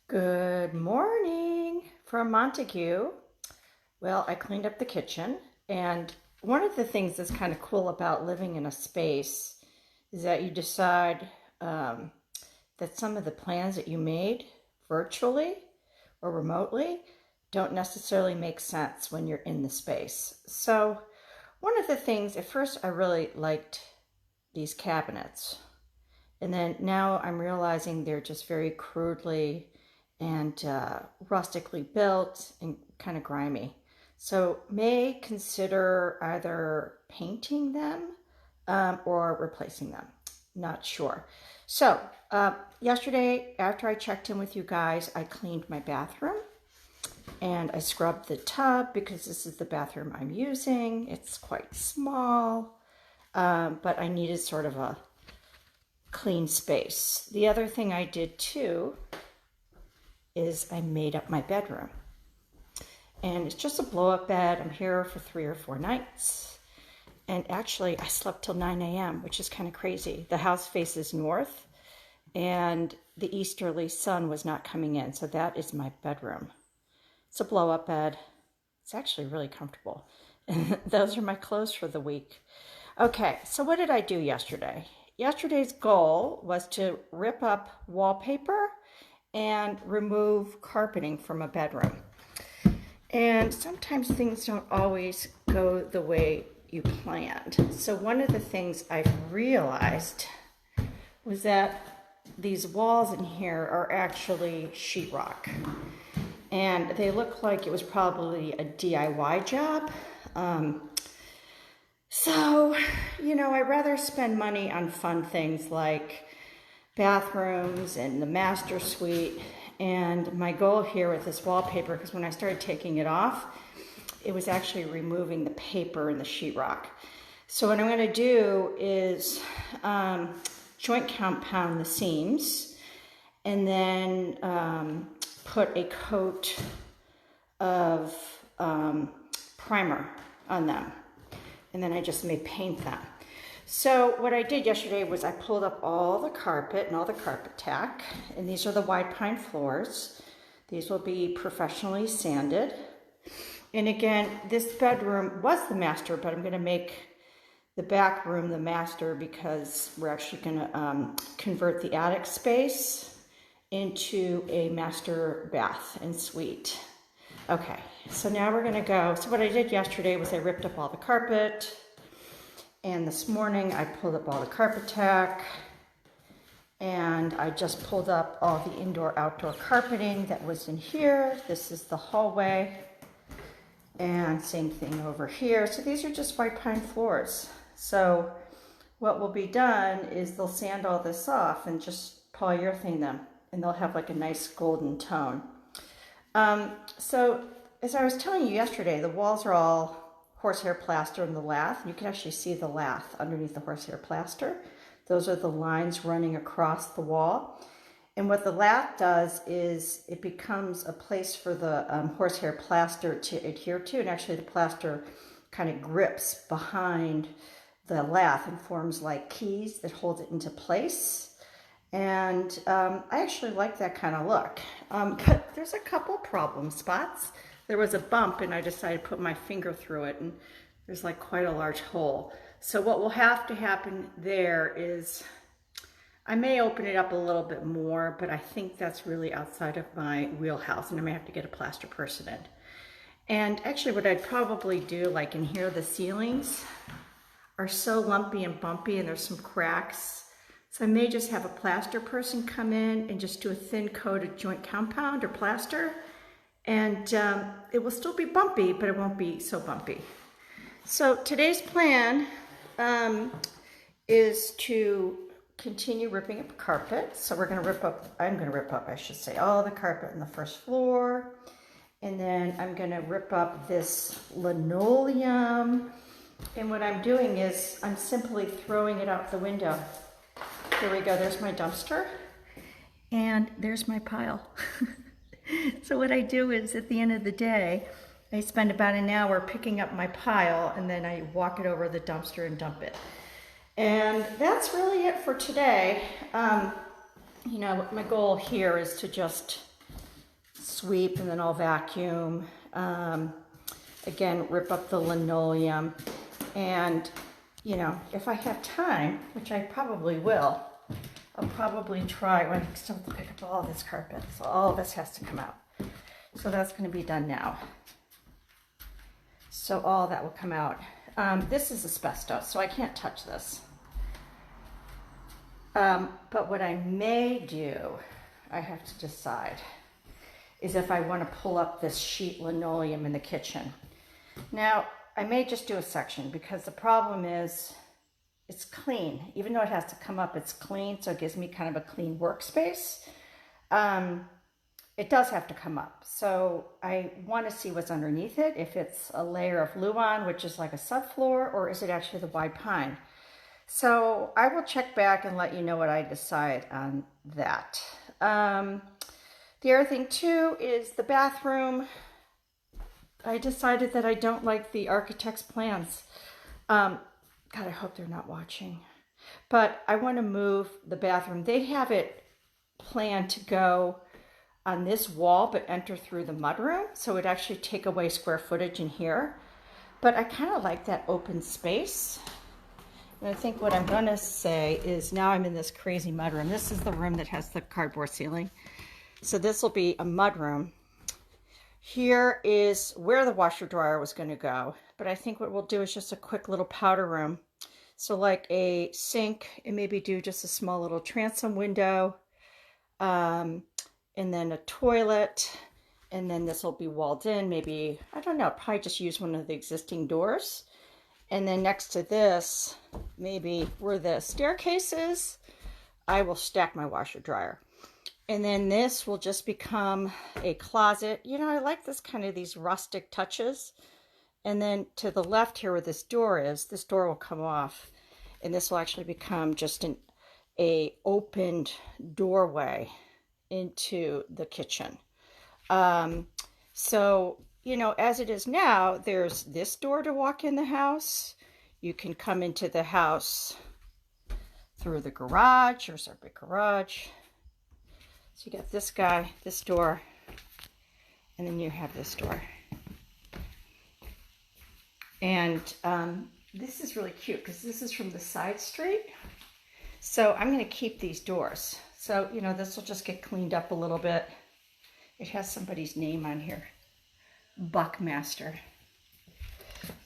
Good morning from Montague. Well, I cleaned up the kitchen, and one of the things that's kind of cool about living in a space is that you decide that some of the plans that you made virtually or remotely don't necessarily make sense when you're in the space. So, one of the things, at first, I really liked these cabinets. And then now I'm realizing they're just very crudely and rustically built and kind of grimy. So may consider either painting them or replacing them. Not sure. So yesterday, after I checked in with you guys, I cleaned my bathroom and I scrubbed the tub because this is the bathroom I'm using. It's quite small, but I needed sort of a clean space. The other thing I did too is I made up my bedroom. And it's just a blow-up bed. I'm here for 3 or 4 nights. And actually, I slept till 9 a.m., which is kind of crazy. The house faces north, and the easterly sun was not coming in. So that is my bedroom. It's a blow-up bed. It's actually really comfortable. And those are my clothes for the week. Okay, so what did I do yesterday? Yesterday's goal was to rip up wallpaper and remove carpeting from a bedroom. And sometimes things don't always go the way you planned. So one of the things I've realized was that these walls in here are actually sheetrock. And they look like it was probably a DIY job. So, I'd rather spend money on fun things like bathrooms and the master suite. And my goal here with this wallpaper, because when I started taking it off, it was actually removing the paper and the sheetrock. So what I'm going to do is joint compound the seams and then put a coat of primer on them. And then I just may paint them. So what I did yesterday was I pulled up all the carpet and all the carpet tack, and these are the white pine floors. These will be professionally sanded. And again, this bedroom was the master, but I'm going to make the back room the master because we're actually going to convert the attic space into a master bath and suite. Okay, so now we're going to go. So what I did yesterday was I ripped up all the carpet. And this morning I pulled up all the carpet tack and I just pulled up all the indoor-outdoor carpeting that was in here. This is the hallway and same thing over here. So these are just white pine floors. So what will be done is they'll sand all this off and just polyurethane them and they'll have like a nice golden tone. So as I was telling you yesterday, the walls are all horsehair plaster in the lath. You can actually see the lath underneath the horsehair plaster. Those are the lines running across the wall. And what the lath does is it becomes a place for the horsehair plaster to adhere to. And actually the plaster kind of grips behind the lath and forms like keys that hold it into place. And I actually like that kind of look. But there's a couple problem spots. There was a bump and I decided to put my finger through it and there's like quite a large hole. So what will have to happen there is I may open it up a little bit more, but I think that's really outside of my wheelhouse and I may have to get a plaster person in. And actually what I'd probably do, like in here, the ceilings are so lumpy and bumpy and there's some cracks. So I may just have a plaster person come in and just do a thin coat of joint compound or plaster. And it will still be bumpy, but it won't be so bumpy. So today's plan is to continue ripping up carpet. So I'm going to rip up, I should say, all the carpet on the first floor. And then I'm going to rip up this linoleum. And what I'm doing is I'm simply throwing it out the window. Here we go, there's my dumpster. And there's my pile. So what I do is at the end of the day, I spend about an hour picking up my pile and then I walk it over the dumpster and dump it. And that's really it for today. My goal here is to just sweep, and then I'll vacuum. Again, rip up the linoleum. And, you know, if I have time, which I probably will, I'll probably try, well, I still have to pick up all this carpet, so all of this has to come out. So that's going to be done now. So all that will come out. This is asbestos, so I can't touch this. But what I may do, I have to decide, is if I want to pull up this sheet linoleum in the kitchen. Now, I may just do a section because the problem is it's clean. Even though it has to come up, it's clean, so it gives me kind of a clean workspace. It does have to come up. So I want to see what's underneath it, if it's a layer of Luan, which is like a subfloor, or is it actually the wide pine? So I will check back and let you know what I decide on that. The other thing too is the bathroom. I decided that I don't like the architect's plans. God, I hope they're not watching. But I want to move the bathroom. They have it planned to go on this wall, but enter through the mudroom. So it would actually take away square footage in here. But I kind of like that open space. And I think what I'm going to say is now I'm in this crazy mudroom. This is the room that has the cardboard ceiling. So this will be a mudroom. Here is where the washer dryer was going to go. But I think what we'll do is just a quick little powder room. So like a sink, and maybe do just a small little transom window. And then a toilet, and then this will be walled in, maybe, I don't know, probably just use one of the existing doors. And then next to this, maybe where the staircase is, I will stack my washer dryer. And then this will just become a closet. You know, I like this kind of these rustic touches. And then to the left here where this door is, this door will come off, and this will actually become just a opened doorway into the kitchen. So, you know, as it is now, there's this door to walk in the house. You can come into the house through the garage. Here's our big garage. So you got this guy, this door, and then you have this door. And this is really cute because this is from the side street. So I'm going to keep these doors. So, you know, this will just get cleaned up a little bit. It has somebody's name on here. Buckmaster.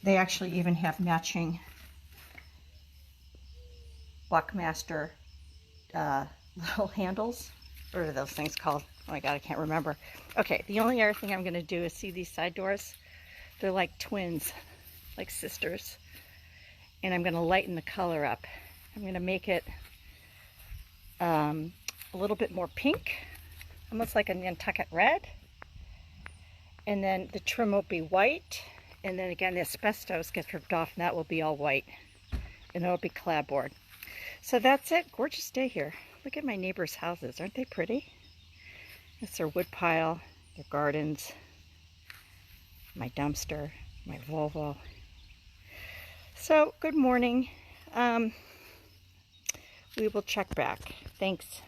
They actually even have matching Buckmaster little handles. What are those things called? Oh my God, I can't remember. Okay, the only other thing I'm going to do is see these side doors. They're like twins, like sisters. And I'm going to lighten the color up. I'm going to make it a little bit more pink, almost like a Nantucket red. And then the trim will be white. And then again, the asbestos gets ripped off, and that will be all white. And it'll be clapboard. So that's it. Gorgeous day here. Look at my neighbors' houses. Aren't they pretty? That's their wood pile, their gardens, my dumpster, my Volvo. So, good morning. We will check back. Thanks.